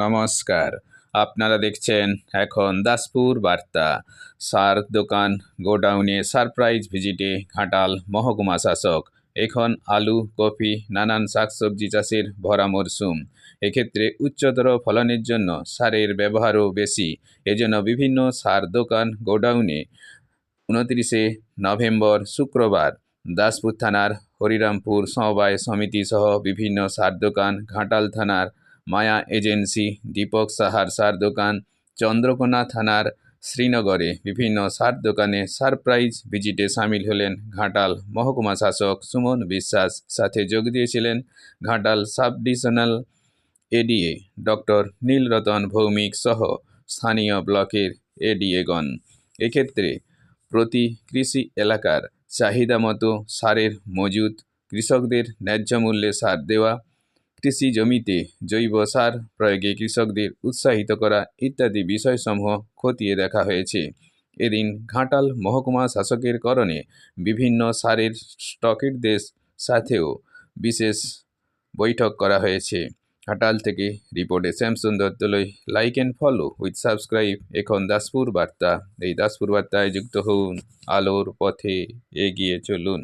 নমস্কার, আপনারা দেখছেন এখন দাসপুর বার্তা। সার দোকান গোডাউনে সারপ্রাইজ ভিজিটে ঘাটাল মহকুমা শাসক। এখন আলু, কফি, নানান শাকসবজি চাষের ভরা মরশুম। এক্ষেত্রে উচ্চতর ফলনের জন্য সারের ব্যবহারও বেশি। এজন্য বিভিন্ন সার দোকান গোডাউনে 29 নভেম্বর শুক্রবার দাসপুর থানার হরিরামপুর সমবায় সমিতি সহ বিভিন্ন সার দোকান, ঘাটাল থানার মায়া এজেন্সি, দীপক সাহার সার দোকান, চন্দ্রকোনা থানার শ্রীনগরে বিভিন্ন সার দোকানে সারপ্রাইজ ভিজিটে সামিল হলেন ঘাটাল মহকুমা শাসক সুমন বিশ্বাস। সাথে যোগ দিয়েছিলেন Ghatal sub divisional ADA doctor Nilratan Bhowmik সহ স্থানীয় ব্লকের এডিএগণ। এক্ষেত্রে প্রতি কৃষি এলাকার চাহিদা মতো সারের মজুত, কৃষকদের ন্যায্য মূল্যে সার দেওয়া, কৃষি জমিতে জৈব সার প্রয়োগে কৃষকদের উৎসাহিত করা ইত্যাদি বিষয়সমূহ খতিয়ে দেখা হয়েছে। এদিন ঘাটাল মহকুমা শাসকের করণে বিভিন্ন সারের স্টকিরদের সাথেও বিশেষ বৈঠক করা হয়েছে। ঘাটাল থেকে রিপোর্টে Shyamsundar Dolui. Like and follow with subscribe এখন দাসপুর বার্তা। এই দাসপুর বার্তায় যুক্ত হন, আলোর পথে এগিয়ে চলুন।